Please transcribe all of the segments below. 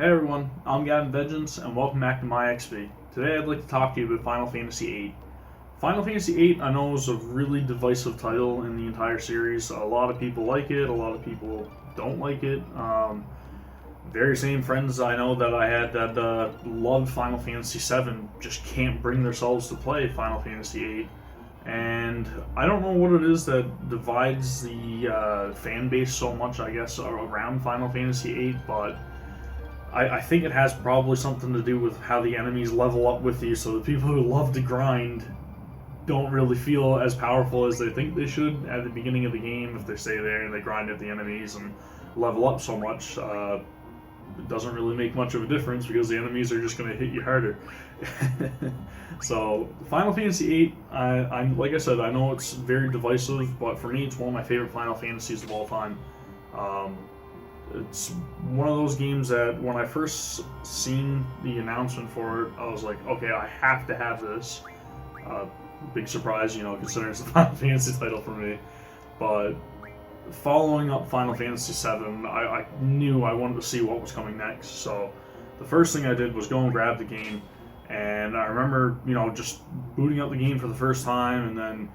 Hey everyone, I'm Gavin and welcome back to MyXP. Today I'd like to talk to you about Final Fantasy VIII. Final Fantasy VIII I know is a really divisive title in the entire series. A lot of people like it, a lot of people don't like it. Very same friends I know that I had that loved Final Fantasy VII just can't bring themselves to play Final Fantasy VIII. And I don't know what it is that divides the fan base so much, I guess, around Final Fantasy VIII, but I think it has probably something to do with how the enemies level up with you, so the people who love to grind don't really feel as powerful as they think they should at the beginning of the game. If they stay there and they grind at the enemies and level up so much, it doesn't really make much of a difference because the enemies are just going to hit you harder. So, Final Fantasy VIII, I'm like I said, I know it's very divisive, but for me, it's one of my favorite Final Fantasies of all time. It's one of those games that when I first seen the announcement for it, I was like, okay, I have to have this. Big surprise, considering it's a Final Fantasy title for me. But following up Final Fantasy VII, I knew I wanted to see what was coming next. So the first thing I did was go and grab the game. And I remember, just booting up the game for the first time, and then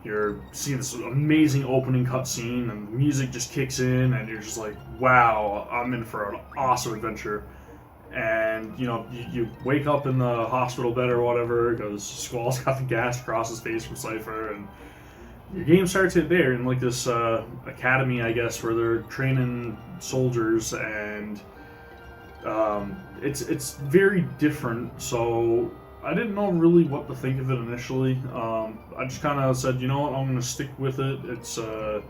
you're seeing this amazing opening cutscene, and the music just kicks in, and you're just like, wow, I'm in for an awesome adventure. And, you wake up in the hospital bed or whatever, because Squall's got the gas across his face from Cypher, and your game starts it there in like this academy, I guess, where they're training soldiers, and it's very different, so I didn't know really what to think of it initially. I just kind of said, you know what, I'm going to stick with it. It's a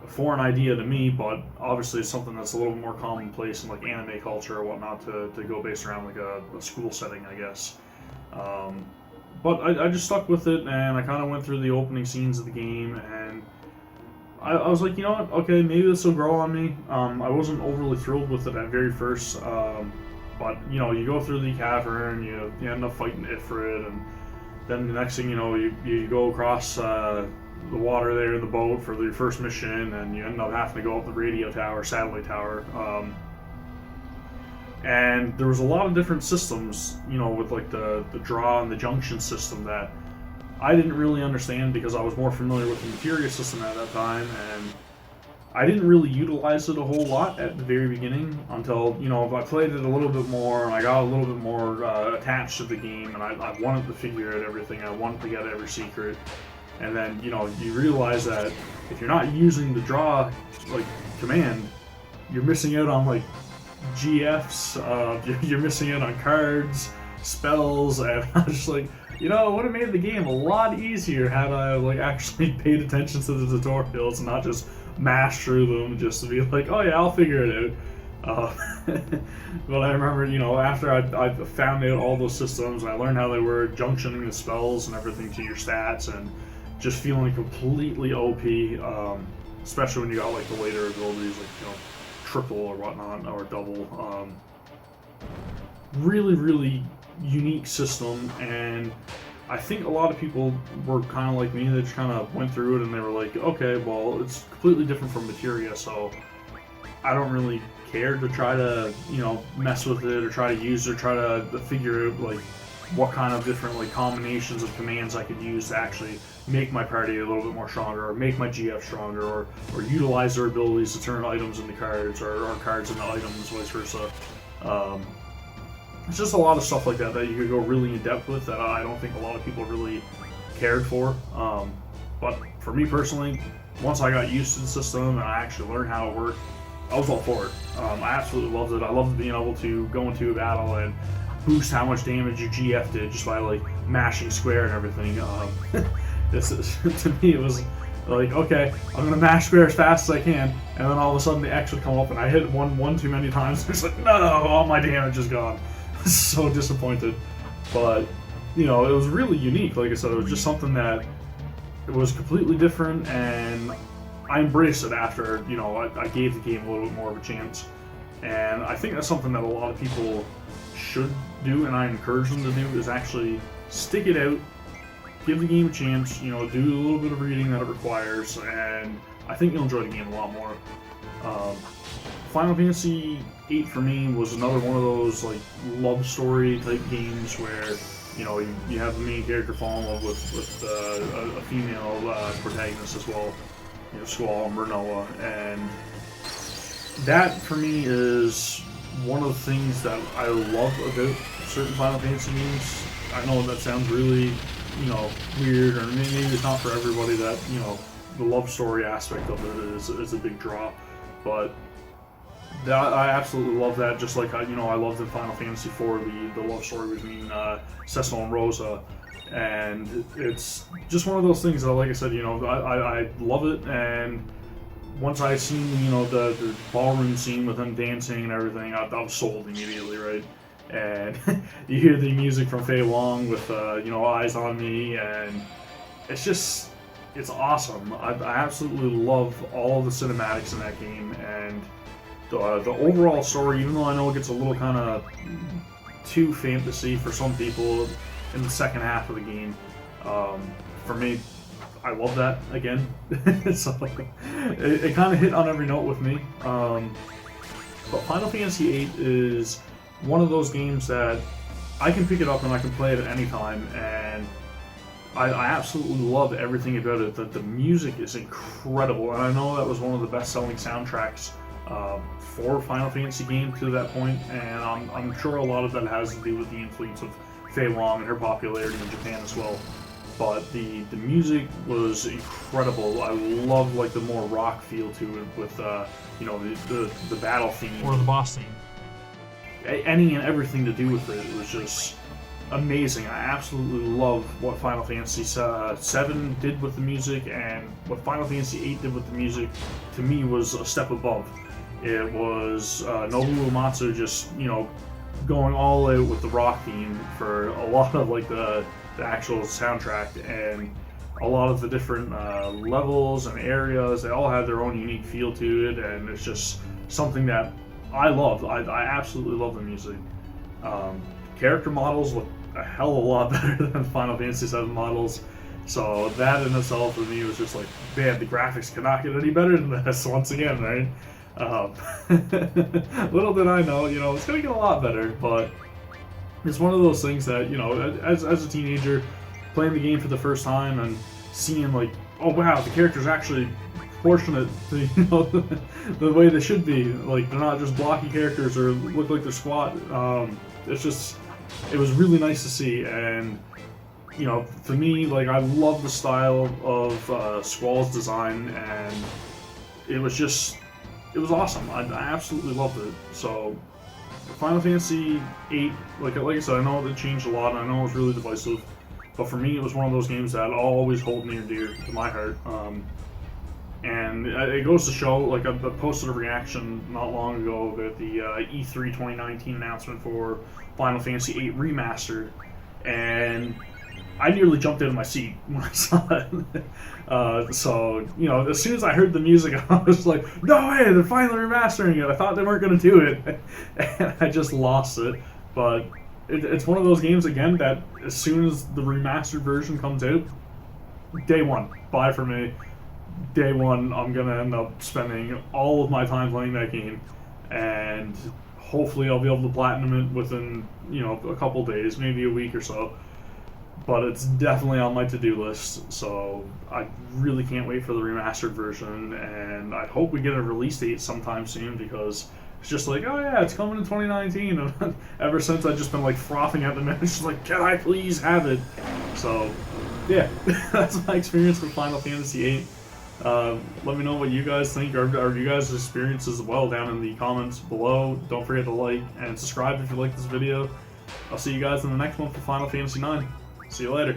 foreign idea to me, but obviously it's something that's a little more commonplace in like anime culture or whatnot to go based around like a school setting, I guess. But I just stuck with it, and I kind of went through the opening scenes of the game, and I was like, you know what, okay, maybe this will grow on me. I wasn't overly thrilled with it at very first, but, you go through the cavern, you end up fighting Ifrit, and then the next thing you know, you go across the water there in the boat for your first mission, and you end up having to go up the radio tower, satellite tower. And there was a lot of different systems, with like the draw and the junction system that I didn't really understand because I was more familiar with the materia system at that time, and I didn't really utilize it a whole lot at the very beginning until, I played it a little bit more and I got a little bit more attached to the game, and I wanted to figure out everything, I wanted to get every secret, and then, you realize that if you're not using the draw, command, you're missing out on, GFs, you're missing out on cards, spells, and I was just like, it would have made the game a lot easier had I actually paid attention to the tutorials and not just mash through them just to be like, oh yeah, I'll figure it out. But I remember, after I found out all those systems, I learned how they were junctioning the spells and everything to your stats, and just feeling completely OP, especially when you got the later abilities triple or whatnot, or double. Really, really unique system, and I think a lot of people were kind of like me. They just kind of went through it and they were like, okay, well, it's completely different from materia, so I don't really care to try to, mess with it or try to use it or try to figure out what kind of different combinations of commands I could use to actually make my party a little bit more stronger, or make my GF stronger, or utilize their abilities to turn items into cards, or cards into items, vice versa. It's just a lot of stuff like that you could go really in depth with that I don't think a lot of people really cared for. But for me personally, once I got used to the system and I actually learned how it worked, I was all for it. I absolutely loved it. I loved being able to go into a battle and boost how much damage your GF did just by mashing square and everything. To me, it was like, okay, I'm gonna mash square as fast as I can, and then all of a sudden the X would come up and I hit one too many times. It's like, no, all my damage is gone. So disappointed. But it was really unique. Like I said, it was just something that it was completely different, and I embraced it after I gave the game a little bit more of a chance. And I think that's something that a lot of people should do, and I encourage them to do, is actually stick it out, give the game a chance, do a little bit of reading that it requires, and I think you'll enjoy the game a lot more. Final Fantasy VIII for me was another one of those like love story type games where you have the main character fall in love with a female protagonist as well, Squall and Bernoa, and that for me is one of the things that I love about certain Final Fantasy games. I know that sounds really weird, or maybe it's not for everybody. That the love story aspect of it is a big draw, but I absolutely love that. Just like I loved in Final Fantasy IV the love story between Cecil and Rosa, and it's just one of those things that, like I said, I love it. And once I seen the ballroom scene with them dancing and everything, I was sold immediately, right? And you hear the music from Fei Long with Eyes on Me, and it's awesome. I absolutely love all the cinematics in that game, and the overall story, even though I know it gets a little kind of too fantasy for some people in the second half of the game, for me, I love that again. So it kind of hit on every note with me. But Final Fantasy VIII is one of those games that I can pick it up and I can play it at any time, and I absolutely love everything about it. The music is incredible, and I know that was one of the best-selling soundtracks for Final Fantasy game to that point, and I'm sure a lot of that has to do with the influence of Fei Long and her popularity in Japan as well. But the music was incredible. I love like the more rock feel to it with the battle theme or the boss theme. Any and everything to do with it was just amazing. I absolutely love what Final Fantasy VII did with the music, and what Final Fantasy VIII did with the music, to me, was a step above. It was Nobuo Uematsu just, going all out with the rock theme for a lot of like the actual soundtrack, and a lot of the different levels and areas. They all had their own unique feel to it, and it's just something that I love. I absolutely love the music. Character models look a hell of a lot better than Final Fantasy VII models, so that in itself for me was just like, man, the graphics cannot get any better than this once again, right? Little did I know, it's gonna get a lot better, but it's one of those things that, as a teenager, playing the game for the first time and seeing like, oh wow, the character's actually proportionate to the way they should be. Like, they're not just blocky characters or look like they're squat. It was really nice to see, and for me, like, I love the style of Squall's design, and it was awesome. I absolutely loved it. So Final Fantasy VIII, like I said, I know it changed a lot, and I know it was really divisive, but for me, it was one of those games that I'll always hold near and dear to my heart. And it goes to show, like, I posted a reaction not long ago about the E3 2019 announcement for Final Fantasy VIII Remastered, and I nearly jumped out of my seat when I saw it. So, as soon as I heard the music, I was like, no way, they're finally remastering it. I thought they weren't going to do it, and I just lost it. But it's one of those games, again, that as soon as the remastered version comes out, day one, buy for me. Day one, I'm going to end up spending all of my time playing that game, and hopefully I'll be able to platinum it within, a couple days, maybe a week or so. But it's definitely on my to-do list, so I really can't wait for the remastered version, and I hope we get a release date sometime soon, because it's just like, oh yeah, it's coming in 2019, and ever since I've just been like frothing at the mouth, just like, can I please have it? So, yeah, that's my experience with Final Fantasy VIII. Let me know what you guys think, or you guys' experiences as well down in the comments below. Don't forget to like and subscribe if you like this video. I'll see you guys in the next one for Final Fantasy IX. See you later.